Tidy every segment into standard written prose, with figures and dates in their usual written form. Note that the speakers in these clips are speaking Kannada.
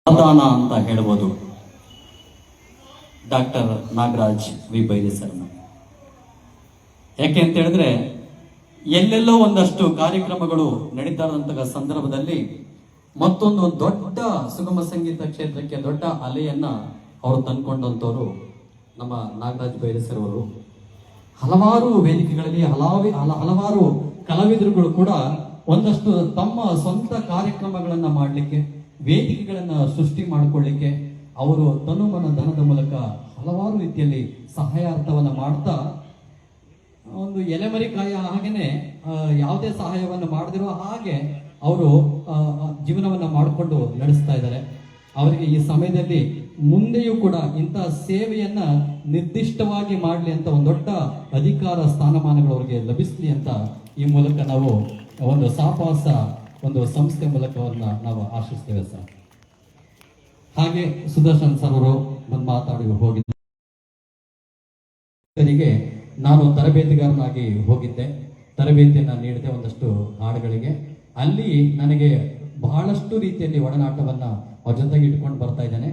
ವರದಾನ ಅಂತ ಹೇಳ್ಬೋದು. ಡಾಕ್ಟರ್ ನಾಗರಾಜ್ ವಿ ಬೈರಿ ಸರ್ನ. ಯಾಕೆ ಅಂತ ಹೇಳಿದ್ರೆ ಎಲ್ಲೆಲ್ಲೋ ಒಂದಷ್ಟು ಕಾರ್ಯಕ್ರಮಗಳು ನಡೀತಾ ಇರುವಂತಹ ಸಂದರ್ಭದಲ್ಲಿ ಮತ್ತೊಂದು ದೊಡ್ಡ ಸುಗಮ ಸಂಗೀತ ಕ್ಷೇತ್ರಕ್ಕೆ ದೊಡ್ಡ ಅಲೆಯನ್ನ ಅವರು ತಂದ್ಕೊಂಡಂತವರು ನಮ್ಮ ನಾಗರಾಜ್ ಬೈರಿ ಸರ್ ಅವರು. ಹಲವಾರು ವೇದಿಕೆಗಳಲ್ಲಿ ಹಲವಾರು ಕಲಾವಿದರುಗಳು ಕೂಡ ಒಂದಷ್ಟು ತಮ್ಮ ಸ್ವಂತ ಕಾರ್ಯಕ್ರಮಗಳನ್ನ ಮಾಡಲಿಕ್ಕೆ, ವೇದಿಕೆಗಳನ್ನ ಸೃಷ್ಟಿ ಮಾಡಿಕೊಳ್ಳಿಕ್ಕೆ ಅವರು ತನುಮನ ಧನದ ಮೂಲಕ ಹಲವಾರು ರೀತಿಯಲ್ಲಿ ಸಹಾಯಾರ್ಥವನ್ನ ಮಾಡ್ತಾ ಒಂದು ಎಲೆಮರಿ ಕಾಯ ಹಾಗೇನೆ ಯಾವುದೇ ಸಹಾಯವನ್ನು ಮಾಡದಿರೋ ಹಾಗೆ ಅವರು ಜೀವನವನ್ನ ಮಾಡಿಕೊಂಡು ನಡೆಸ್ತಾ ಇದ್ದಾರೆ. ಅವರಿಗೆ ಈ ಸಮಯದಲ್ಲಿ ಮುಂದೆಯೂ ಕೂಡ ಇಂತಹ ಸೇವೆಯನ್ನ ನಿರ್ದಿಷ್ಟವಾಗಿ ಮಾಡಲಿ ಅಂತ ಒಂದು ದೊಡ್ಡ ಅಧಿಕಾರ ಸ್ಥಾನಮಾನಗಳು ಅವರಿಗೆ ಲಭಿಸಲಿ ಅಂತ ಈ ಮೂಲಕ ನಾವು ಒಂದು ಸಾಪಾಸ ಒಂದು ಸಂಸ್ಥೆ ಮೂಲಕವನ್ನ ನಾವು ಆಶಿಸ್ತೇವೆ ಸರ್. ಹಾಗೆ ಸುದರ್ಶನ್ ಸರ್ ಅವರು ಬಂದು ಮಾತಾಡಿ ಹೋಗಿದ್ದೆ. ನಾನು ತರಬೇತಿಗಾರನಾಗಿ ಹೋಗಿದ್ದೆ, ತರಬೇತಿಯನ್ನ ನೀಡಿದೆ ಒಂದಷ್ಟು ಹಾಡುಗಳಿಗೆ. ಅಲ್ಲಿ ನನಗೆ ಬಹಳಷ್ಟು ರೀತಿಯಲ್ಲಿ ಒಡನಾಟವನ್ನ ಅವ್ರ ಜೊತೆಗೆ ಇಟ್ಕೊಂಡು ಬರ್ತಾ ಇದ್ದೇನೆ.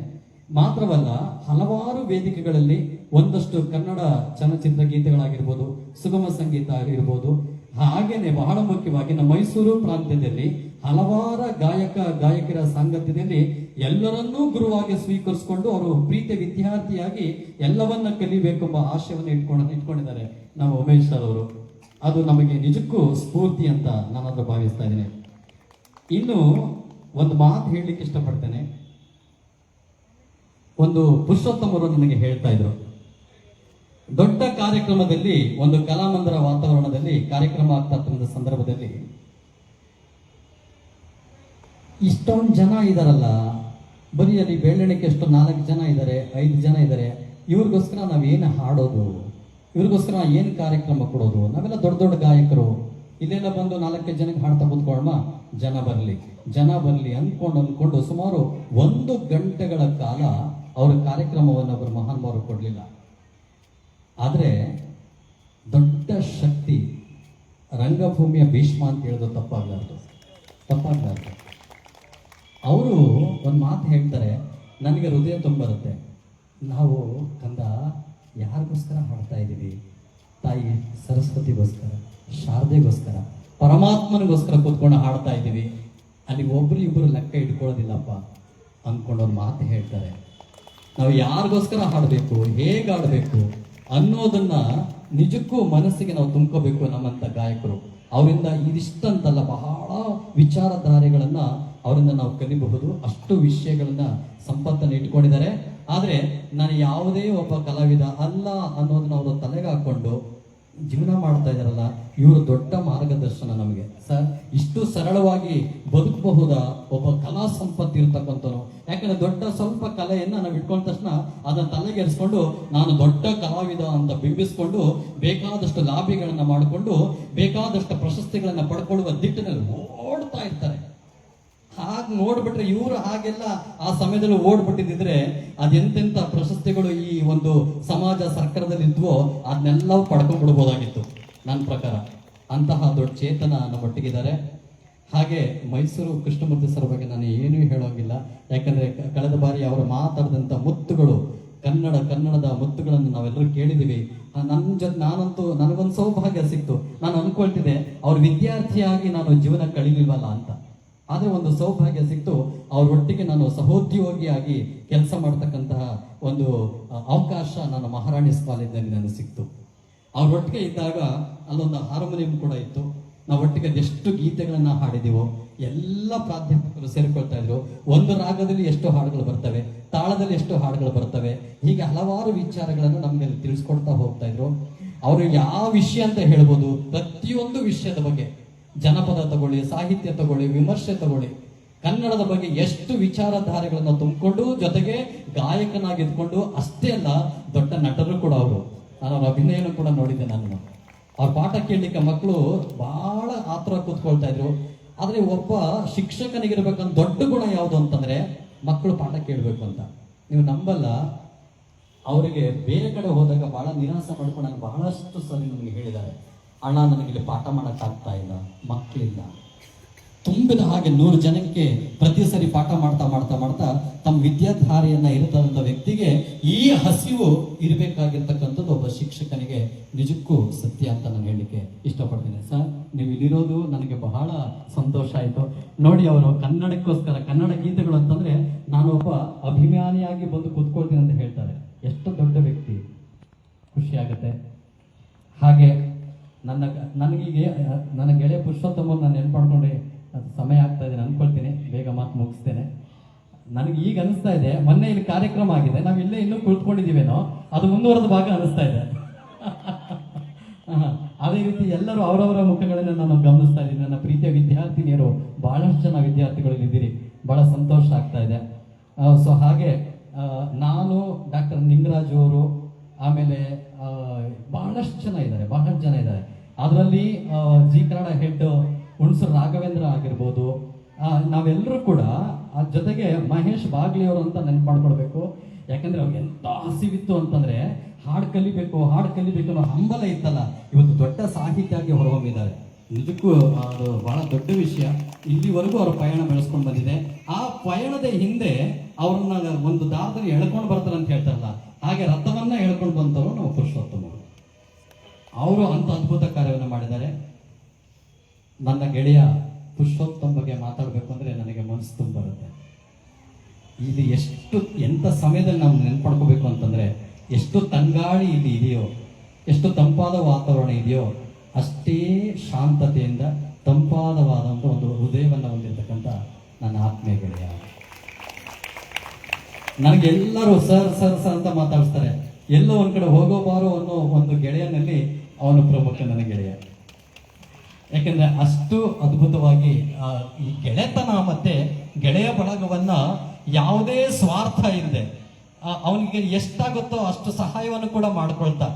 ಮಾತ್ರವಲ್ಲ, ಹಲವಾರು ವೇದಿಕೆಗಳಲ್ಲಿ ಒಂದಷ್ಟು ಕನ್ನಡ ಚಲನಚಿತ್ರ ಗೀತೆಗಳಾಗಿರ್ಬೋದು, ಸುಗಮ ಸಂಗೀತ ಆಗಿರ್ಬೋದು, ಹಾಗೇನೆ ಬಹಳ ಮುಖ್ಯವಾಗಿ ನಮ್ಮ ಮೈಸೂರು ಪ್ರಾಂತ್ಯದಲ್ಲಿ ಹಲವಾರು ಗಾಯಕರ ಸಾಂಗತ್ಯದಲ್ಲಿ ಎಲ್ಲರನ್ನೂ ಗುರುವಾಗಿ ಸ್ವೀಕರಿಸಿಕೊಂಡು ಅವರು ಪ್ರೀತಿಯ ವಿದ್ಯಾರ್ಥಿಯಾಗಿ ಎಲ್ಲವನ್ನ ಕಲಿಬೇಕೆಂಬ ಆಶಯವನ್ನು ಇಟ್ಕೊಂಡಿದ್ದಾರೆ ನಮ್ಮ ಉಮೇಶ್ ಸರ್ ಅವರು. ಅದು ನಮಗೆ ನಿಜಕ್ಕೂ ಸ್ಫೂರ್ತಿ ಅಂತ ನಾನಾದ್ರೂ ಭಾವಿಸ್ತಾ ಇದ್ದೇನೆ. ಇನ್ನು ಒಂದು ಮಾತು ಹೇಳಲಿಕ್ಕೆ ಇಷ್ಟಪಡ್ತೇನೆ. ಒಂದು ಪುರುಷೋತ್ತಮರು ನನಗೆ ಹೇಳ್ತಾ ಇದ್ರು, ದೊಡ್ಡ ಕಾರ್ಯಕ್ರಮದಲ್ಲಿ ಒಂದು ಕಲಾಮಂದಿರ ವಾತಾವರಣದಲ್ಲಿ ಕಾರ್ಯಕ್ರಮ ಆಗ್ತಾ ಸಂದರ್ಭದಲ್ಲಿ ಇಷ್ಟೊಂದು ಜನ ಇದಾರಲ್ಲ, ಬರೀ ಅಲ್ಲಿ ಬೆಳ್ಳಣಿಕೆ ಎಷ್ಟು 4 ಜನ ಇದ್ದಾರೆ, 5 ಜನ ಇದ್ದಾರೆ, ಇವ್ರಿಗೋಸ್ಕರ ನಾವೇನು ಹಾಡೋದು, ಇವ್ರಿಗೋಸ್ಕರ ಏನು ಕಾರ್ಯಕ್ರಮ ಕೊಡೋದು? ನಾವೆಲ್ಲ ದೊಡ್ಡ ದೊಡ್ಡ ಗಾಯಕರು, ಇಲ್ಲೆಲ್ಲ ಬಂದು 4 ಜನಕ್ಕೆ ಹಾಡ್ತಾ ಕೂತ್ಕೊಳ್ಳೋಣ, ಜನ ಬರಲಿ ಅಂದ್ಕೊಂಡು ಸುಮಾರು 1 ಗಂಟೆಗಳ ಕಾಲ ಅವ್ರ ಕಾರ್ಯಕ್ರಮವನ್ನು ಅವರು ಮಹಾನ್ಮಾರು ಕೊಡಲಿಲ್ಲ. ಆದರೆ ದೊಡ್ಡ ಶಕ್ತಿ ರಂಗಭೂಮಿಯ ಭೀಷ್ಮ ಅಂತ ಹೇಳಿದ್ರು ತಪ್ಪಾಗ್ಲಾರ್ದು. ಅವರು ಒಂದು ಮಾತು ಹೇಳ್ತಾರೆ, ನನಗೆ ಹೃದಯ ತುಂಬರುತ್ತೆ. ನಾವು ಕಂದ ಯಾರಿಗೋಸ್ಕರ ಹಾಡ್ತಾ ಇದ್ದೀವಿ? ತಾಯಿ ಸರಸ್ವತಿಗೋಸ್ಕರ, ಶಾರದೆಗೋಸ್ಕರ, ಪರಮಾತ್ಮನಿಗೋಸ್ಕರ ಕೂತ್ಕೊಂಡು ಹಾಡ್ತಾ ಇದ್ದೀವಿ. ಅಲ್ಲಿ ಇಬ್ಬರು ಲೆಕ್ಕ ಇಟ್ಕೊಳ್ಳೋದಿಲ್ಲಪ್ಪ ಅಂದ್ಕೊಂಡು ಒಂದು ಮಾತು ಹೇಳ್ತಾರೆ. ನಾವು ಯಾರಿಗೋಸ್ಕರ ಹಾಡಬೇಕು, ಹೇಗೆ ಆಡಬೇಕು ಅನ್ನೋದನ್ನ ನಿಜಕ್ಕೂ ಮನಸ್ಸಿಗೆ ನಾವು ತುಂಬ್ಕೋಬೇಕು. ನಮ್ಮಂತ ಗಾಯಕರು ಅವರಿಂದ ಇದಿಷ್ಟಂತಲ್ಲ, ಬಹಳ ವಿಚಾರಧಾರೆಗಳನ್ನ ಅವರಿಂದ ನಾವು ಕಲಿಬಹುದು. ಅಷ್ಟು ವಿಷಯಗಳನ್ನ ಸಂಪತ್ತನ್ನು ಇಟ್ಕೊಂಡಿದ್ದಾರೆ. ಆದ್ರೆ ನಾನು ಯಾವುದೇ ಒಬ್ಬ ಕಲಾವಿದ ಅಲ್ಲ ಅನ್ನೋದನ್ನ ಅವರು ತಲೆಗೆ ಹಾಕೊಂಡು ಜೀವನ ಮಾಡ್ತಾ ಇದಾರಲ್ಲ, ಇವರು ದೊಡ್ಡ ಮಾರ್ಗದರ್ಶನ ನಮಗೆ ಸರ್. ಇಷ್ಟು ಸರಳವಾಗಿ ಬದುಕಬಹುದಾ ಒಬ್ಬ ಕಲಾ ಸಂಪತ್ತು ಇರ್ತಕ್ಕಂಥವ್ರು? ಯಾಕಂದ್ರೆ ದೊಡ್ಡ ಸ್ವಲ್ಪ ಕಲೆಯನ್ನ ನಾವು ಇಟ್ಕೊಂಡ ತಕ್ಷಣ ಅದನ್ನ ತಲೆಗೆರಿಸ್ಕೊಂಡು ನಾನು ದೊಡ್ಡ ಕಲಾವಿದ ಅಂತ ಬಿಂಬಿಸ್ಕೊಂಡು ಬೇಕಾದಷ್ಟು ಲಾಭಿಗಳನ್ನ ಮಾಡಿಕೊಂಡು ಬೇಕಾದಷ್ಟು ಪ್ರಶಸ್ತಿಗಳನ್ನ ಪಡ್ಕೊಳ್ಳುವ ದಿಟ್ಟಿನಲ್ಲಿ ಓಡ್ತಾ ಇರ್ತಾರೆ. ಹಾಗೆ ನೋಡ್ಬಿಟ್ರೆ ಇವರು ಹಾಗೆಲ್ಲ ಆ ಸಮಯದಲ್ಲಿ ಓಡ್ಬಿಟ್ಟಿದ್ರೆ ಅದೆಂತೆಂತ ಪ್ರಶಸ್ತಿಗಳು ಈ ಒಂದು ಸಮಾಜ ಸರ್ಕಾರದಲ್ಲಿ ಇದ್ವೋ ಅದನ್ನೆಲ್ಲವೂ ಪಡ್ಕೊಂಡ್ಬಿಡ್ಬೋದಾಗಿತ್ತು ನನ್ನ ಪ್ರಕಾರ. ಅಂತಹ ದೊಡ್ಡ ಚೇತನ ನಮ್ಮೊಟ್ಟಿಗಿದ್ದಾರೆ. ಹಾಗೆ ಮೈಸೂರು ಕೃಷ್ಣಮೂರ್ತಿ ಸರ್ ಬಗ್ಗೆ ನಾನು ಏನೂ ಹೇಳೋಂಗಿಲ್ಲ. ಯಾಕಂದ್ರೆ ಕಳೆದ ಬಾರಿ ಅವರು ಮಾತಾಡಿದಂಥ ಮುತ್ತುಗಳು, ಕನ್ನಡದ ಮುತ್ತುಗಳನ್ನು ನಾವೆಲ್ಲರೂ ಕೇಳಿದೀವಿ. ನಾನಂತೂ ನನಗೊಂದು ಸೌಭಾಗ್ಯ ಸಿಕ್ತು. ನಾನು ಅನ್ಕೊಳ್ತಿದ್ದೆ ಅವ್ರ ವಿದ್ಯಾರ್ಥಿಯಾಗಿ ನಾನು ಜೀವನ ಕಳೀಲಿಲ್ವಲ್ಲ ಅಂತ. ಆದ್ರೆ ಒಂದು ಸೌಭಾಗ್ಯ ಸಿಕ್ತು, ಅವರೊಟ್ಟಿಗೆ ನಾನು ಸಹೋದ್ಯೋಗಿಯಾಗಿ ಕೆಲಸ ಮಾಡ್ತಕ್ಕಂತಹ ಒಂದು ಅವಕಾಶ ನನ್ನ ಮಹಾರಾಣಿಸ್ ಕಾಲೇಜಿನಲ್ಲಿ ನನಗೆ ಸಿಕ್ತು. ಅವರೊಟ್ಟಿಗೆ ಇದ್ದಾಗ ಅಲ್ಲೊಂದು ಹಾರ್ಮೋನಿಯಂ ಕೂಡ ಇತ್ತು. ನಾವು ಒಟ್ಟಿಗೆ ಎಷ್ಟು ಗೀತೆಗಳನ್ನ ಹಾಡಿದೀವೋ ಎಲ್ಲ ಪ್ರಾಧ್ಯಾಪಕರು ಸೇರಿಕೊಳ್ತಾ ಇದ್ರು. ಒಂದು ರಾಗದಲ್ಲಿ ಎಷ್ಟು ಹಾಡುಗಳು ಬರ್ತವೆ, ತಾಳದಲ್ಲಿ ಎಷ್ಟು ಹಾಡುಗಳು ಬರ್ತವೆ, ಹೀಗೆ ಹಲವಾರು ವಿಚಾರಗಳನ್ನು ನಮ್ಗೆ ತಿಳಿಸ್ಕೊಡ್ತಾ ಹೋಗ್ತಾ ಇದ್ರು. ಅವರು ಯಾವ ವಿಷಯ ಅಂತ ಹೇಳ್ಬೋದು, ಪ್ರತಿಯೊಂದು ವಿಷಯದ ಬಗ್ಗೆ, ಜನಪದ ತಗೊಳ್ಳಿ, ಸಾಹಿತ್ಯ ತಗೊಳ್ಳಿ, ವಿಮರ್ಶೆ ತಗೊಳ್ಳಿ, ಕನ್ನಡದ ಬಗ್ಗೆ ಎಷ್ಟು ವಿಚಾರಧಾರೆಗಳನ್ನ ತುಂಬಿಕೊಂಡು ಜೊತೆಗೆ ಗಾಯಕನಾಗಿದ್ಕೊಂಡು, ಅಷ್ಟೇ ಅಲ್ಲ ದೊಡ್ಡ ನಟರು ಕೂಡ ಅವರು. ನಾನು ಅವ್ರ ಅಭಿನಯನೂ ಕೂಡ ನೋಡಿದ್ದೆ. ನಾನು ಅವ್ರ ಪಾಠ ಕೇಳಲಿಕ್ಕೆ ಮಕ್ಕಳು ಬಹಳ ಆತರ ಕೂತ್ಕೊಳ್ತಾ ಇದ್ರು. ಆದ್ರೆ ಒಬ್ಬ ಶಿಕ್ಷಕನಿಗಿರ್ಬೇಕಂತ ದೊಡ್ಡ ಗುಣ ಯಾವುದು ಅಂತಂದ್ರೆ ಮಕ್ಕಳು ಪಾಠ ಕೇಳಬೇಕು ಅಂತ. ನೀವು ನಂಬಲ್ಲ, ಅವರಿಗೆ ಬೇರೆ ಕಡೆ ಹೋದಾಗ ಬಹಳ ನಿರಾಸೆ ಮಾಡ್ಕೊಂಡು ನನಗೆ ಬಹಳಷ್ಟು ಸರಿ ನನಗೆ ಹೇಳಿದ್ದಾರೆ, ಅಣ್ಣ ನನಗಿಲ್ಲಿ ಪಾಠ ಮಾಡೋಕ್ಕಾಗ್ತಾ ಇಲ್ಲ, ಮಕ್ಕಳಿಲ್ಲ. ತುಂಬಿದ ಹಾಗೆ 100 ಜನಕ್ಕೆ ಪ್ರತಿ ಸರಿ ಪಾಠ ಮಾಡ್ತಾ ವಿದ್ಯಾಧಾರೆಯನ್ನ ಇರತಕ್ಕಂಥ ವ್ಯಕ್ತಿಗೆ ಈ ಹಸಿವು ಇರಬೇಕಾಗಿರ್ತಕ್ಕಂಥದ್ದು ಒಬ್ಬ ಶಿಕ್ಷಕನಿಗೆ ನಿಜಕ್ಕೂ ಸತ್ಯ ಅಂತ ನಾನು ಹೇಳಲಿಕ್ಕೆ ಇಷ್ಟಪಡ್ತೀನಿ. ಸರ್, ನೀವು ಇಲ್ಲಿರೋದು ನನಗೆ ಬಹಳ ಸಂತೋಷ ಆಯಿತು. ನೋಡಿ, ಅವರು ಕನ್ನಡಕ್ಕೋಸ್ಕರ ಕನ್ನಡ ಗೀತೆಗಳು ಅಂತಂದ್ರೆ ನಾನು ಒಬ್ಬ ಅಭಿಮಾನಿಯಾಗಿ ಬಂದು ಕೂತ್ಕೊಳ್ತೀನಿ ಅಂತ ಹೇಳ್ತಾರೆ. ಎಷ್ಟು ದೊಡ್ಡ ವ್ಯಕ್ತಿ, ಖುಷಿ ಆಗುತ್ತೆ. ಹಾಗೆ ನನಗೀಗ ನನ್ನ ಗೆಳೆಯ ಪುರುಷೋತ್ತಮ ನಾನು ನೆನ್ಪು ಮಾಡ್ಕೊಂಡೆ ಸಮಯ ಆಗ್ತಾ ಇದೆ ಅನ್ಕೊಳ್ತೀನಿ, ಬೇಗ ಮಾತು ಮುಗಿಸ್ತೇನೆ. ನನಗೆ ಈಗ ಅನಿಸ್ತಾ ಇದೆ, ಮೊನ್ನೆ ಇಲ್ಲಿ ಕಾರ್ಯಕ್ರಮ ಆಗಿದೆ, ನಾವು ಇಲ್ಲೇ ಇನ್ನೂ ಕುಳಿತುಕೊಂಡಿದ್ದೀವೇನೋ, ಅದು ಮುಂದುವರೆದ ಭಾಗ ಅನಿಸ್ತಾ ಇದೆ. ಅದೇ ರೀತಿ ಎಲ್ಲರೂ ಅವರವರ ಮುಖಗಳನ್ನು ನಾನು ಗಮನಿಸ್ತಾ ಇದ್ದೀನಿ. ನನ್ನ ಪ್ರೀತಿಯ ವಿದ್ಯಾರ್ಥಿನಿಯರು ಬಹಳಷ್ಟು ಜನ ವಿದ್ಯಾರ್ಥಿಗಳು ಇದ್ದೀರಿ, ಬಹಳ ಸಂತೋಷ ಆಗ್ತಾ ಇದೆ. ಸೊ ಹಾಗೆ ನಾನು ಡಾಕ್ಟರ್ ನಿಂಗರಾಜ್ ಅವರು, ಆಮೇಲೆ ಬಹಳಷ್ಟು ಜನ ಇದ್ದಾರೆ. ಅದರಲ್ಲಿ ಜಿ ಕನ್ನಡ ಹೆಡ್ ಹುಣಸೂರು ರಾಘವೇಂದ್ರ ಆಗಿರ್ಬೋದು, ನಾವೆಲ್ಲರೂ ಕೂಡ ಜೊತೆಗೆ ಮಹೇಶ್ ಬಾಗ್ಲಿ ಅವರು ಅಂತ ನೆನ್ಪು ಮಾಡ್ಕೊಳ್ಬೇಕು. ಯಾಕಂದ್ರೆ ಅವ್ರಿಗೆ ಎಂತ ಹಸಿವಿತ್ತು ಅಂತಂದ್ರೆ ಹಾಡು ಕಲಿಬೇಕು ಅನ್ನೋ ಹಂಬಲ ಇತ್ತಲ್ಲ, ಇವತ್ತು ದೊಡ್ಡ ಸಾಹಿತ್ಯವಾಗಿ ಹೊರಹೊಮ್ಮಿದ್ದಾರೆ. ನಿಜಕ್ಕೂ ಅದು ಬಹಳ ದೊಡ್ಡ ವಿಷಯ. ಇಲ್ಲಿವರೆಗೂ ಅವರ ಪಯಣ ಬೆಳೆಸ್ಕೊಂಡು ಬಂದಿದೆ. ಆ ಪಯಣದ ಹಿಂದೆ ಅವ್ರನ್ನ ಒಂದು ದಾರದಲ್ಲಿ ಎಳ್ಕೊಂಡು ಬರ್ತಾರೆ ಅಂತ ಹೇಳ್ತಾರಲ್ಲ, ಹಾಗೆ ರಥವನ್ನ ಎಳ್ಕೊಂಡು ಬಂದವರು ನಾವು ಪುರುಷೋತ್ತಮ ಅವರು ಅಂತ ಅದ್ಭುತ ಕಾರ್ಯವನ್ನು ಮಾಡಿದ್ದಾರೆ. ನನ್ನ ಗೆಳೆಯ ಪುರುಷೋತ್ತಮ ಬಗ್ಗೆ ಮಾತಾಡಬೇಕು ಅಂದ್ರೆ ನನಗೆ ಮನಸ್ಸು ತುಂಬ ಬರುತ್ತೆ. ಇಲ್ಲಿ ಎಂಥ ಸಮಯದಲ್ಲಿ ನಾವು ನೆನ್ಪಡ್ಕೋಬೇಕು ಅಂತಂದ್ರೆ, ಎಷ್ಟು ತಂಗಾಳಿ ಇಲ್ಲಿ ಇದೆಯೋ, ಎಷ್ಟು ತಂಪಾದ ವಾತಾವರಣ ಇದೆಯೋ, ಅಷ್ಟೇ ಶಾಂತತೆಯಿಂದ ತಂಪಾದವಾದಂಥ ಒಂದು ಹೃದಯವನ್ನು ಹೊಂದಿರತಕ್ಕಂಥ ನನ್ನ ಆತ್ಮೀಯ ಗೆಳೆಯ. ನನಗೆಲ್ಲರೂ ಸರ್ ಸರ್ ಸರ್ ಅಂತ ಮಾತಾಡಿಸ್ತಾರೆ. ಎಲ್ಲೋ ಒಂದ್ ಕಡೆ ಹೋಗೋ ಬಾರೋ ಅನ್ನೋ ಒಂದು ಗೆಳೆಯನಲ್ಲಿ ಅವನು ಪ್ರಮುಖ ನನ್ನ ಗೆಳೆಯ. ಯಾಕೆಂದ್ರೆ ಅಷ್ಟು ಅದ್ಭುತವಾಗಿ ಈ ಗೆಳೆತನ ಮತ್ತೆ ಗೆಳೆಯ ಬಳಗವನ್ನ ಯಾವುದೇ ಸ್ವಾರ್ಥ ಇಲ್ಲದೆ ಅವನಿಗೆ ಎಷ್ಟಾಗುತ್ತೋ ಅಷ್ಟು ಸಹಾಯವನ್ನು ಕೂಡ ಮಾಡ್ಕೊಳ್ತಾ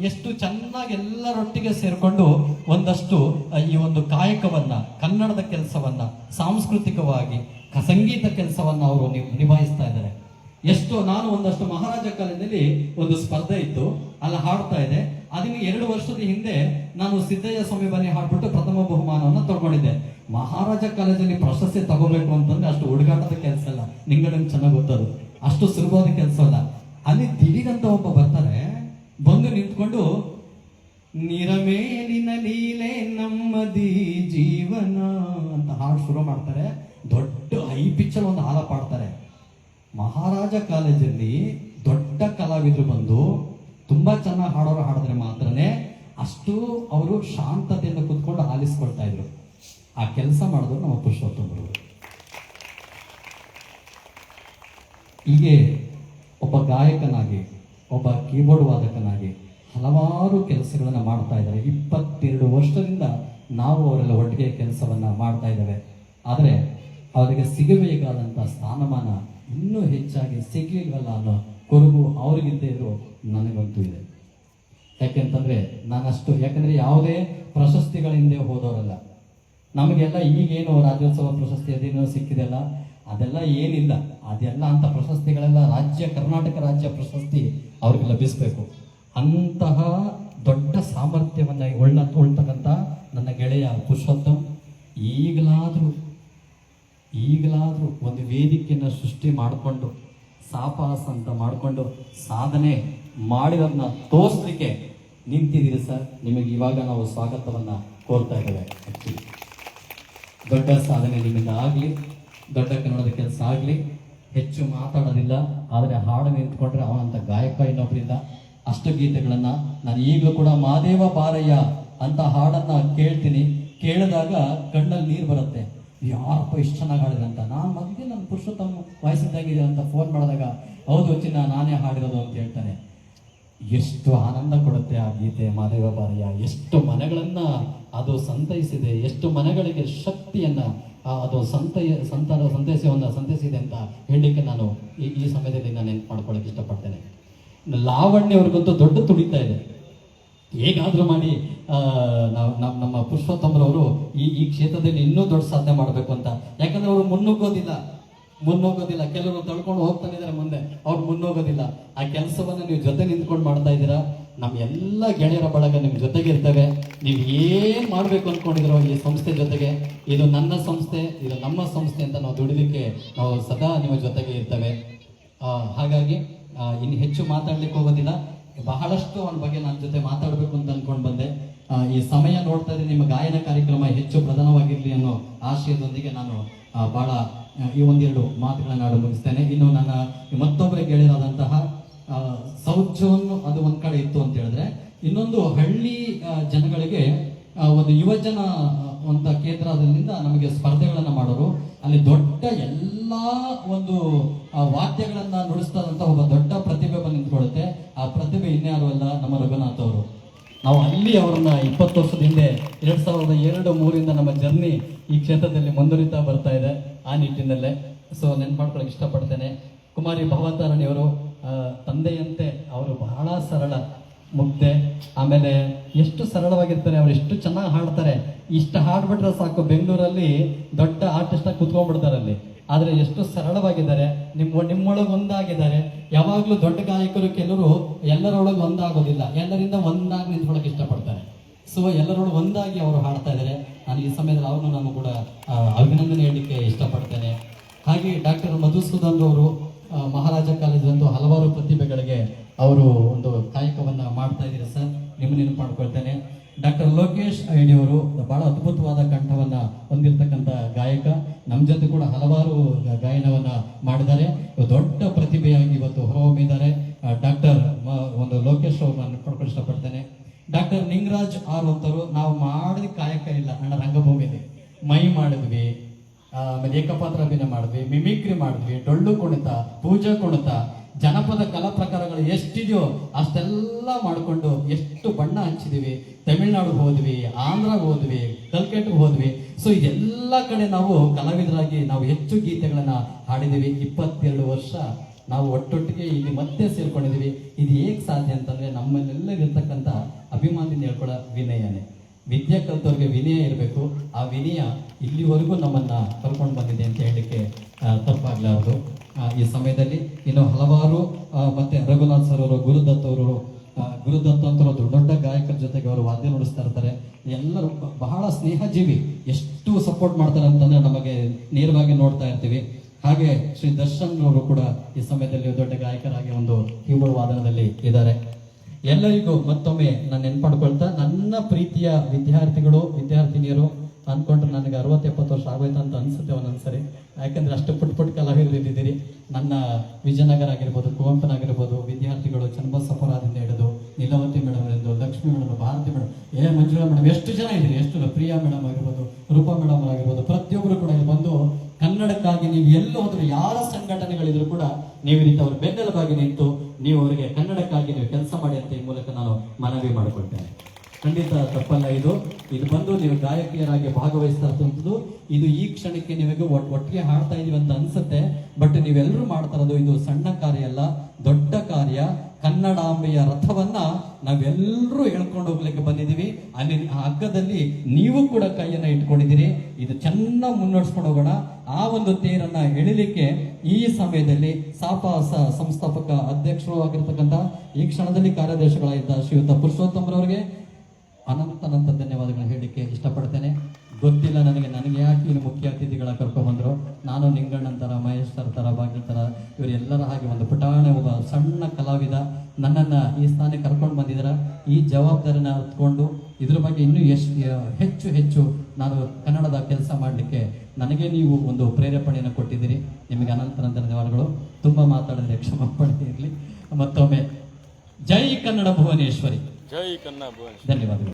ಎಷ್ಟು ಚೆನ್ನಾಗಿ ಎಲ್ಲರೊಟ್ಟಿಗೆ ಸೇರ್ಕೊಂಡು ಒಂದಷ್ಟು ಈ ಒಂದು ಕಾಯಕವನ್ನ, ಕನ್ನಡದ ಕೆಲಸವನ್ನ, ಸಾಂಸ್ಕೃತಿಕವಾಗಿ ಸಂಗೀತ ಕೆಲಸವನ್ನ ಅವರು ನಿಭಾಯಿಸ್ತಾ ಇದ್ದಾರೆ. ನಾನು ಒಂದಷ್ಟು ಮಹಾರಾಜ ಕಾಲೇಜಿನಲ್ಲಿ ಒಂದು ಸ್ಪರ್ಧೆ ಇತ್ತು, ಅಲ್ಲಿ ಹಾಡ್ತಾ ಇದೆ. ಅದನ್ನು 2 ವರ್ಷದ ಹಿಂದೆ ನಾನು ಸಿದ್ದಯ್ಯ ಸ್ವಾಮಿ ಬನ್ನಿ ಹಾಡ್ಬಿಟ್ಟು ಪ್ರಥಮ ಬಹುಮಾನವನ್ನು ತಗೊಂಡಿದ್ದೆ. ಮಹಾರಾಜ ಕಾಲೇಜಲ್ಲಿ ಪ್ರಶಸ್ತಿ ತಗೋಬೇಕು ಅಂತಂದ್ರೆ ಅಷ್ಟು ಹುಡುಗಾಟದ ಕೆಲಸ ಅಲ್ಲ, ನಿಂಗಡಂಗೆ ಚೆನ್ನಾಗಿ ಗೊತ್ತದು, ಅಷ್ಟು ಸುಲಭವಾದ ಕೆಲಸ ಅಲ್ಲ. ಅಲ್ಲಿ ದಿಢೀರಂತ ಒಬ್ಬ ಬರ್ತಾರೆ, ಬಂದು ನಿಂತ್ಕೊಂಡು ನಿರಮೇಲಿನ ಲೀಲೆ ನಮ್ಮದಿ ಜೀವನ ಅಂತ ಹಾಡು ಶುರು ಮಾಡ್ತಾರೆ. ದೊಡ್ಡ ಹೈ ಪಿಚ್ಚಲ್ಲಿ ಒಂದು ಹಾಲ ಪಾಡ್ತಾರೆ. ಮಹಾರಾಜ ಕಾಲೇಜಲ್ಲಿ ದೊಡ್ಡ ಕಲಾವಿದರು ಬಂದು ತುಂಬಾ ಚೆನ್ನಾಗಿ ಹಾಡೋರು ಹಾಡಿದ್ರೆ ಮಾತ್ರನೇ ಅಷ್ಟು ಅವರು ಶಾಂತತೆಯಿಂದ ಕುತ್ಕೊಂಡು ಆಲಿಸ್ಕೊಳ್ತಾ ಇದ್ರು. ಆ ಕೆಲಸ ಮಾಡಿದ್ರು ನಮ್ಮ ಪುರುಷೋತ್ತಮರು. ಹೀಗೆ ಒಬ್ಬ ಗಾಯಕನಾಗಿ, ಒಬ್ಬ ಕೀಬೋರ್ಡ್ ವಾದಕನಾಗಿ ಹಲವಾರು ಕೆಲಸಗಳನ್ನ ಮಾಡ್ತಾ ಇದ್ದಾರೆ. 22 ವರ್ಷದಿಂದ ನಾವು ಅವರೆಲ್ಲ ಒಟ್ಟಿಗೆ ಕೆಲಸವನ್ನ ಮಾಡ್ತಾ ಇದ್ದೇವೆ. ಆದರೆ ಅವರಿಗೆ ಸಿಗಬೇಕಾದಂಥ ಸ್ಥಾನಮಾನ ಇನ್ನೂ ಹೆಚ್ಚಾಗಿ ಸಿಗಲಿಲ್ವಲ್ಲ ಅನ್ನೋ ಕೊರಗು ಅವ್ರಿಗಿದ್ದೇ ಇದ್ರು ನನಗಂತೂ ಇದೆ. ಯಾಕೆಂತಂದ್ರೆ ಯಾಕಂದ್ರೆ ಯಾವುದೇ ಪ್ರಶಸ್ತಿಗಳ ಹಿಂದೆ ಹೋದವರಲ್ಲ. ನಮಗೆಲ್ಲ ಈಗೇನು ರಾಜ್ಯೋತ್ಸವ ಪ್ರಶಸ್ತಿ ಅದೇನೋ ಸಿಕ್ಕಿದೆಲ್ಲ, ಅದೆಲ್ಲ ಏನಿಲ್ಲ. ಅದೆಲ್ಲ ಅಂತ ಪ್ರಶಸ್ತಿಗಳೆಲ್ಲ ಕರ್ನಾಟಕ ರಾಜ್ಯ ಪ್ರಶಸ್ತಿ ಅವ್ರಿಗೆ ಲಭಿಸಬೇಕು. ಅಂತಹ ದೊಡ್ಡ ಸಾಮರ್ಥ್ಯವನ್ನ ಉಳ್ತಕ್ಕಂಥ ನನ್ನ ಗೆಳೆಯ ಪುರುಷೋತ್ತಮ ಈಗಲಾದ್ರೂ ಒಂದು ವೇದಿಕೆಯನ್ನು ಸೃಷ್ಟಿ ಮಾಡಿಕೊಂಡು ಸಾಪಾಸ ಅಂತ ಮಾಡಿಕೊಂಡು ಸಾಧನೆ ಮಾಡಿರೋದನ್ನ ತೋರಿಸ್ಲಿಕ್ಕೆ ನಿಂತಿದ್ದೀರಿ ಸರ್. ನಿಮಗೆ ಇವಾಗ ನಾವು ಸ್ವಾಗತವನ್ನ ಕೋರ್ತಾ ಇದ್ದೇವೆ. ಆಕ್ಚುಲಿ ದೊಡ್ಡ ಸಾಧನೆ ನಿಮ್ಮಿಂದ ಆಗಲಿ, ದೊಡ್ಡ ಕನ್ನಡದ ಕೆಲಸ ಆಗಲಿ. ಹೆಚ್ಚು ಮಾತಾಡೋದಿಲ್ಲ, ಆದರೆ ಹಾಡು ನಿಂತ್ಕೊಂಡ್ರೆ ಅವನಂತ ಗಾಯಕ ಇನ್ನೊಬ್ಬರಿಂದ ಅಷ್ಟು ಗೀತೆಗಳನ್ನ ನಾನು ಈಗಲೂ ಕೂಡ ಮಾದೇವ ಬಾರಯ್ಯ ಅಂತ ಹಾಡನ್ನ ಕೇಳ್ತೀನಿ. ಕೇಳಿದಾಗ ಕಣ್ಣಲ್ಲಿ ನೀರು ಬರುತ್ತೆ. ಯಾರಪ್ಪ ಇಷ್ಟು ಚೆನ್ನಾಗಿ ಹಾಡಿದೆ ಅಂತ. ನಾನು ಮೊದಲೇ ನನ್ನ ಪುರುಷೋತ್ತಮ ವಾಯ್ಸಿದ್ದಾಗಿದೆ ಅಂತ ಫೋನ್ ಮಾಡಿದಾಗ, ಹೌದು ಚಿನ್ನ ನಾನೇ ಹಾಡಿರೋದು ಅಂತ ಹೇಳ್ತಾನೆ. ಎಷ್ಟು ಆನಂದ ಕೊಡುತ್ತೆ ಆ ಗೀತೆ ಮಾದೇವ ಬಾರಯ್ಯ. ಎಷ್ಟು ಮನೆಗಳನ್ನ ಅದು ಸಂತೈಸಿದೆ, ಎಷ್ಟು ಮನೆಗಳಿಗೆ ಶಕ್ತಿಯನ್ನ ಅದು ಸಂತೈಸಿದೆ ಅಂತ ಹೇಳಲಿಕ್ಕೆ ನಾನು ಈ ಸಮಯದಲ್ಲಿ ನಾನು ನೆನ್ಪು ಮಾಡ್ಕೊಳ್ಳೋಕೆ ಇಷ್ಟಪಡ್ತೇನೆ. ಲಾವಣ್ಯ ಅವ್ರಿಗಂತೂ ದೊಡ್ಡ ತುಡಿತಾ ಇದೆ. ಹೇಗಾದ್ರೂ ಮಾಡಿ ನಮ್ಮ ಪುರುಷೋತ್ತಮರವರು ಈ ಕ್ಷೇತ್ರದಲ್ಲಿ ಇನ್ನೂ ದೊಡ್ಡ ಸಾಧನೆ ಮಾಡಬೇಕು ಅಂತ. ಯಾಕಂದ್ರೆ ಅವರು ಮುನ್ನೋಗೋದಿಲ್ಲ. ಕೆಲವರು ತಳ್ಕೊಂಡು ಹೋಗ್ತಾನೆ ಇದ್ದಾರೆ ಮುಂದೆ, ಅವ್ರು ಮುನ್ನೋಗೋದಿಲ್ಲ. ಆ ಕೆಲಸವನ್ನ ನೀವು ಜೊತೆ ನಿಂತ್ಕೊಂಡು ಮಾಡ್ತಾ ಇದ್ದೀರಾ. ನಮ್ಮ ಎಲ್ಲ ಗೆಳೆಯರ ಬಳಗ ನಿಮ್ಮ ಜೊತೆಗೆ ಇರ್ತೇವೆ. ನೀವು ಏನು ಮಾಡಬೇಕು ಅಂದ್ಕೊಂಡಿರೋ ಈ ಸಂಸ್ಥೆ ಜೊತೆಗೆ, ಇದು ನನ್ನ ಸಂಸ್ಥೆ, ಇದು ನಮ್ಮ ಸಂಸ್ಥೆ ಅಂತ ನಾವು ದುಡಿಲಿಕ್ಕೆ ನಾವು ಸದಾ ನಿಮ್ಮ ಜೊತೆಗೆ ಇರ್ತೇವೆ. ಹಾಗಾಗಿ ಇನ್ನು ಹೆಚ್ಚು ಮಾತಾಡ್ಲಿಕ್ಕೆ ಹೋಗೋದಿಲ್ಲ. ಬಹಳಷ್ಟು ಅವನ ಬಗ್ಗೆ ನನ್ನ ಜೊತೆ ಮಾತಾಡಬೇಕು ಅಂತ ಅಂದ್ಕೊಂಡು ಬಂದೆ. ಈ ಸಮಯ ನೋಡ್ತಾ ಇದ್ರೆ ನಿಮ್ಮ ಗಾಯನ ಕಾರ್ಯಕ್ರಮ ಹೆಚ್ಚು ಪ್ರಧಾನವಾಗಿರಲಿ ಅನ್ನೋ ಆಶಯದೊಂದಿಗೆ ನಾನು ಬಹಳ ಈ ಒಂದೆರಡು ಮಾತುಗಳನ್ನ ಆಡು ಮುಗಿಸ್ತೇನೆ. ಇನ್ನು ನನ್ನ ಮತ್ತೊಬ್ಬರ ಗೆಳೆಯರಾದಂತಹ ಸೌತ್ ಝೋನ್ ಅದು ಒಂದ್ ಕಡೆ ಇತ್ತು ಅಂತ ಹೇಳಿದ್ರೆ, ಇನ್ನೊಂದು ಹಳ್ಳಿ ಜನಗಳಿಗೆ ಒಂದು ಯುವಜನ ಅಂತ ಕೇಂದ್ರದಿಂದ ನಮಗೆ ಸ್ಪರ್ಧೆಗಳನ್ನ ಮಾಡೋರು. ಅಲ್ಲಿ ದೊಡ್ಡ ಎಲ್ಲಾ ಒಂದು ವಾದ್ಯಗಳನ್ನ ನುಡಿಸ್ತಾರಂತ ಒಬ್ಬ ದೊಡ್ಡ ಪ್ರತಿಭೆ ಬಂದು ನಿಂತ್ಕೊಳ್ಳುತ್ತೆ. ಆ ಪ್ರತಿಭೆ ಇನ್ಯಾರು ಅಲ್ಲ, ನಮ್ಮ ರಘುನಾಥ್ ಅವರು. ನಾವು ಅಲ್ಲಿ ಅವರನ್ನ 20 ವರ್ಷದ ಹಿಂದೆ 2002-2003 ನಮ್ಮ ಜರ್ನಿ ಈ ಕ್ಷೇತ್ರದಲ್ಲಿ ಮುಂದುವರಿತಾ ಬರ್ತಾ ಇದೆ. ಆ ನಿಟ್ಟಿನಲ್ಲೇ ಸೊ ನೆನ್ಪು ಮಾಡ್ಕೊಳಕ್ಕೆ ಇಷ್ಟಪಡ್ತೇನೆ. ಕುಮಾರಿ ಭಗವಂತಾರಣಿಯವರು ತಂದೆಯಂತೆ ಅವರು ಬಹಳ ಸರಳ ಮುಗ್ಧೆ. ಆಮೇಲೆ ಎಷ್ಟು ಸರಳವಾಗಿರ್ತಾರೆ, ಅವ್ರು ಎಷ್ಟು ಚೆನ್ನಾಗಿ ಹಾಡ್ತಾರೆ. ಇಷ್ಟು ಹಾಡ್ಬಿಟ್ರೆ ಸಾಕು, ಬೆಂಗಳೂರಲ್ಲಿ ದೊಡ್ಡ ಆರ್ಟಿಸ್ಟ್ ಕೂತ್ಕೊಂಡ್ಬಿಡ್ತಾರೆ ಅಲ್ಲಿ. ಆದ್ರೆ ಎಷ್ಟು ಸರಳವಾಗಿದ್ದಾರೆ, ನಿಮ್ಮೊಳಗೆ ಒಂದಾಗಿದ್ದಾರೆ. ಯಾವಾಗ್ಲೂ ದೊಡ್ಡ ಗಾಯಕರು ಕೆಲವರು ಎಲ್ಲರೊಳಗೆ ಒಂದಾಗೋದಿಲ್ಲ, ಎಲ್ಲರಿಂದ ಒಂದಾಗಿ ನಿಂತ್ಕೊಳ್ಳೋಕೆ ಇಷ್ಟಪಡ್ತಾರೆ. ಸೊ ಎಲ್ಲರೊಳಗೆ ಒಂದಾಗಿ ಅವರು ಹಾಡ್ತಾ ಇದ್ದಾರೆ. ನಾನು ಈ ಸಮಯದಲ್ಲಿ ಅವ್ರನ್ನು ನಾನು ಕೂಡ ಅಭಿನಂದನೆ ಹೇಳಲಿಕ್ಕೆ ಇಷ್ಟಪಡ್ತೇನೆ. ಹಾಗೆ ಡಾಕ್ಟರ್ ಮಧುಸೂದನ್ ಅವರು ಮಹಾರಾಜ ಕಾಲೇಜಂತೂ ಹಲವಾರು ಪ್ರತಿಭೆಗಳಿಗೆ ಅವರು ಒಂದು ಕಾಯಕವನ್ನ ಮಾಡ್ತಾ ಇದ್ದೀರಿ ಸರ್, ನಿಮ್ಮ ನೆನಪು ಮಾಡ್ಕೊಳ್ತೇನೆ. ಡಾಕ್ಟರ್ ಲೋಕೇಶ್ ಐಡಿ ಅವರು ಬಹಳ ಅದ್ಭುತವಾದ ಕಂಠವನ್ನ ಹೊಂದಿರತಕ್ಕಂಥ ಗಾಯಕ, ನಮ್ಮ ಜೊತೆ ಕೂಡ ಹಲವಾರು ಗಾಯನವನ್ನ ಮಾಡಿದ್ದಾರೆ. ದೊಡ್ಡ ಪ್ರತಿಭೆಯಾಗಿ ಇವತ್ತು ಹೊರಹೊಮ್ಮಿದ್ದಾರೆ. ಡಾಕ್ಟರ್ ಒಂದು ಲೋಕೇಶ್ ಅವ್ರನ್ನ ನೆನಪು ಇಷ್ಟಪಡ್ತೇನೆ. ಡಾಕ್ಟರ್ ನಿಂಗರಾಜ್ ಆರ್ ಅಂತವರು, ನಾವು ಮಾಡಿದ ಕಾಯಕ ಇಲ್ಲ ಅಣ್ಣ, ರಂಗಭೂಮಿಲಿ ಮೈ ಮಾಡಿದ್ವಿ, ಆಮೇಲೆ ಏಕಪಾತ್ರ ಅಭಿನಯ ಮಾಡಿದ್ವಿ, ಮಿಮಿಕ್ರಿ ಮಾಡಿದ್ವಿ, ಡೊಳ್ಳು ಕುಣಿತ, ಪೂಜಾ ಕುಣಿತ, ಜನಪದ ಕಲಾ ಪ್ರಕಾರಗಳು ಎಷ್ಟಿದೆಯೋ ಅಷ್ಟೆಲ್ಲ ಮಾಡಿಕೊಂಡು ಎಷ್ಟು ಬಣ್ಣ ಹಂಚಿದೀವಿ. ತಮಿಳ್ನಾಡು ಹೋದ್ವಿ, ಆಂಧ್ರ ಹೋದ್ವಿ, ಕಲ್ಕಟ್ಗೆ ಹೋದ್ವಿ. ಸೊ ಇದೆಲ್ಲ ಕಡೆ ನಾವು ಕಲಾವಿದರಾಗಿ ನಾವು ಹೆಚ್ಚು ಗೀತೆಗಳನ್ನ ಹಾಡಿದೀವಿ. 22 ವರ್ಷ ನಾವು ಒಟ್ಟೊಟ್ಟಿಗೆ ಇಲ್ಲಿ ಮತ್ತೆ ಸೇರ್ಕೊಂಡಿದೀವಿ. ಇದು ಹೇಗೆ ಸಾಧ್ಯ ಅಂತಂದ್ರೆ ನಮ್ಮಲ್ಲೆಲ್ಲರಿರ್ತಕ್ಕಂಥ ಅಭಿಮಾನಿನ ಹೇಳ್ಕೊಳ್ಳೋ ವಿನಯನೇ. ವಿದ್ಯೆ ಕಲ್ತವ್ರಿಗೆ ವಿನಯ ಇರಬೇಕು. ಆ ವಿನಯ ಇಲ್ಲಿವರೆಗೂ ನಮ್ಮನ್ನ ಕರ್ಕೊಂಡು ಬಂದಿದೆ ಅಂತ ಹೇಳಲಿಕ್ಕೆ ತಪ್ಪಾಗ್ಲಾರದು. ಈ ಸಮಯದಲ್ಲಿ ಇನ್ನು ಹಲವಾರು ಮತ್ತೆ ರಘುನಾಥ್ ಸರ್ ಅವರು, ಗುರುದತ್ ಅವರು, ಗುರುದತ್ ಅಂತ ದೊಡ್ಡ ಗಾಯಕರ ಜೊತೆಗೆ ಅವರು ವಾದ್ಯ ನುಡಿಸ್ತಾ ಇರ್ತಾರೆ. ಎಲ್ಲರೂ ಬಹಳ ಸ್ನೇಹಜೀವಿ, ಎಷ್ಟು ಸಪೋರ್ಟ್ ಮಾಡ್ತಾರೆ ಅಂತಂದ್ರೆ ನಮಗೆ ನೇರವಾಗಿ ನೋಡ್ತಾ ಇರ್ತೀವಿ. ಹಾಗೆ ಶ್ರೀ ದರ್ಶನ್ ಅವರು ಕೂಡ ಈ ಸಮಯದಲ್ಲಿ ದೊಡ್ಡ ಗಾಯಕರಾಗಿ ಒಂದು ಕೀಬೋರ್ಡ್ ವಾದನದಲ್ಲಿ ಇದ್ದಾರೆ. ಎಲ್ಲರಿಗೂ ಮತ್ತೊಮ್ಮೆ ನಾನು ನೆನ್ಪಾಡ್ಕೊಳ್ತಾ, ನನ್ನ ಪ್ರೀತಿಯ ವಿದ್ಯಾರ್ಥಿಗಳು ವಿದ್ಯಾರ್ಥಿನಿಯರು ಅನ್ಕೊಂಡ್ರೆ ನನಗೆ 60-70 ವರ್ಷ ಆಗೋಯ್ತು ಅಂತ ಅನ್ಸುತ್ತೆ ಒಂದೊಂದ್ಸರಿ. ಯಾಕಂದ್ರೆ ಅಷ್ಟು ಪುಟ್ ಕಲಾವಿದರಿದ್ದೀರಿ. ನನ್ನ ವಿಜಯನಗರ ಆಗಿರ್ಬೋದು, ಕುವೆಂಪುನಾಗಿರ್ಬೋದು ವಿದ್ಯಾರ್ಥಿಗಳು, ಚನ್ನಬಸಪ್ಪರಾದಿಂದ ಹಿಡಿದು ನೀಲವತಿ ಮೇಡಮ್ ಇರ್ಬೋದು, Lakshmi madam, Bharathi madam, Manjula madam, ಎಷ್ಟು ಜನ ಇದ್ದೀರಿ, ಎಷ್ಟು ಪ್ರಿಯಾ ಮೇಡಮ್ ಆಗಿರ್ಬೋದು, ರೂಪಾ ಮೇಡಮ್ ಆಗಿರ್ಬೋದು, ಪ್ರತಿಯೊಬ್ಬರು ಕೂಡ ಇಲ್ಲಿ ಬಂದು ಕನ್ನಡಕ್ಕಾಗಿ ನೀವು ಎಲ್ಲ ಹೋದ್ರು, ಯಾರ ಸಂಘಟನೆಗಳಿದ್ರು ಕೂಡ ನೀವು ರೀತಿ ಅವ್ರ ಬೆನ್ನೆಲುಬಾಗಿ ನಿಂತು ನೀವು ಅವರಿಗೆ ಕನ್ನಡಕ್ಕಾಗಿ ನೀವು ಕೆಲಸ ಮಾಡಿ ಅಂತ ಈ ಮೂಲಕ ನಾನು ಮನವಿ ಮಾಡಿಕೊಳ್ತೇನೆ. ಖಂಡಿತ ತಪ್ಪಲ್ಲ ಇದು ಬಂದು ನೀವು ಗಾಯಕಿಯರಾಗಿ ಭಾಗವಹಿಸ್ತಾ ಇರ್ತಂಥದ್ದು. ಇದು ಈ ಕ್ಷಣಕ್ಕೆ ನಿಮಗೆ ಒಟ್ಟಿಗೆ ಹಾಡ್ತಾ ಇದೀವಿ ಅಂತ ಅನ್ಸುತ್ತೆ, ಬಟ್ ನೀವೆಲ್ಲರೂ ಮಾಡ್ತಾ ಇರೋದು ಇದು ಸಣ್ಣ ಕಾರ್ಯ ಅಲ್ಲ, ದೊಡ್ಡ ಕಾರ್ಯ. ಕನ್ನಡಾಂಬೆಯ ರಥವನ್ನ ನಾವೆಲ್ಲರೂ ಹೇಳ್ಕೊಂಡು ಹೋಗ್ಲಿಕ್ಕೆ ಬಂದಿದ್ದೀವಿ. ಅಲ್ಲಿ ಆ ಹಗ್ಗದಲ್ಲಿ ನೀವು ಕೂಡ ಕೈಯನ್ನ ಇಟ್ಕೊಂಡಿದ್ದೀರಿ. ಇದು ಚೆನ್ನಾಗಿ ಮುನ್ನಡೆಸ್ಕೊಂಡು ಹೋಗೋಣ. ಆ ಒಂದು ತೇರನ್ನ ಎಳಿಲಿಕ್ಕೆ ಈ ಸಮಯದಲ್ಲಿ ಸಾಪಾಸ ಸಂಸ್ಥಾಪಕ ಅಧ್ಯಕ್ಷರು ಆಗಿರ್ತಕ್ಕಂಥ ಈ ಕ್ಷಣದಲ್ಲಿ ಕಾರ್ಯಾಧ್ಯಕ್ಷಗಳಾಗಿದ್ದ ಶ್ರೀಯುತ ಪುರುಷೋತ್ತಮರವರಿಗೆ ಅನಂತ ಧನ್ಯವಾದಗಳನ್ನ ಹೇಳಲಿಕ್ಕೆ ಇಷ್ಟಪಡ್ತೇನೆ. ಗೊತ್ತಿಲ್ಲ ನನಗೆ ಯಾಕೆ ಇಲ್ಲಿ ಮುಖ್ಯ ಅತಿಥಿಗಳ ಕರ್ಕೊಂಡ್ಬಂದ್ರು. ನಾನು ನಿಂಗಣ್ಣಂತರ, ಮಹೇಶ್ ತರ, ಭಾಗ್ಯ ತರ ಇವರೆಲ್ಲರ ಹಾಗೆ ಒಂದು ಪುಟಾಣೆ ಒಬ್ಬ ಸಣ್ಣ ಕಲಾವಿದ ನನ್ನನ್ನ ಈ ಸ್ಥಾನಕ್ಕೆ ಕರ್ಕೊಂಡು ಬಂದಿದ್ದೀರ. ಈ ಜವಾಬ್ದಾರಿನ ಹೊತ್ಕೊಂಡು ಇದ್ರ ಬಗ್ಗೆ ಇನ್ನೂ ಹೆಚ್ಚು ನಾನು ಕನ್ನಡದ ಕೆಲಸ ಮಾಡಲಿಕ್ಕೆ ನನಗೆ ನೀವು ಒಂದು ಪ್ರೇರೇಪಣೆಯನ್ನು ಕೊಟ್ಟಿದ್ದೀರಿ. ನಿಮಗೆ ಅನಂತ ಧನ್ಯವಾದಗಳು. ತುಂಬ ಮಾತಾಡಿದ್ರೆ ಕ್ಷಮಾಪಣೆ ಇರಲಿ. ಮತ್ತೊಮ್ಮೆ ಜೈ ಕನ್ನಡ ಭುವನೇಶ್ವರಿ. ಜೈ ಕನ್ನಡ ಭುವನೇಶ್ವರಿ. ಧನ್ಯವಾದಗಳು.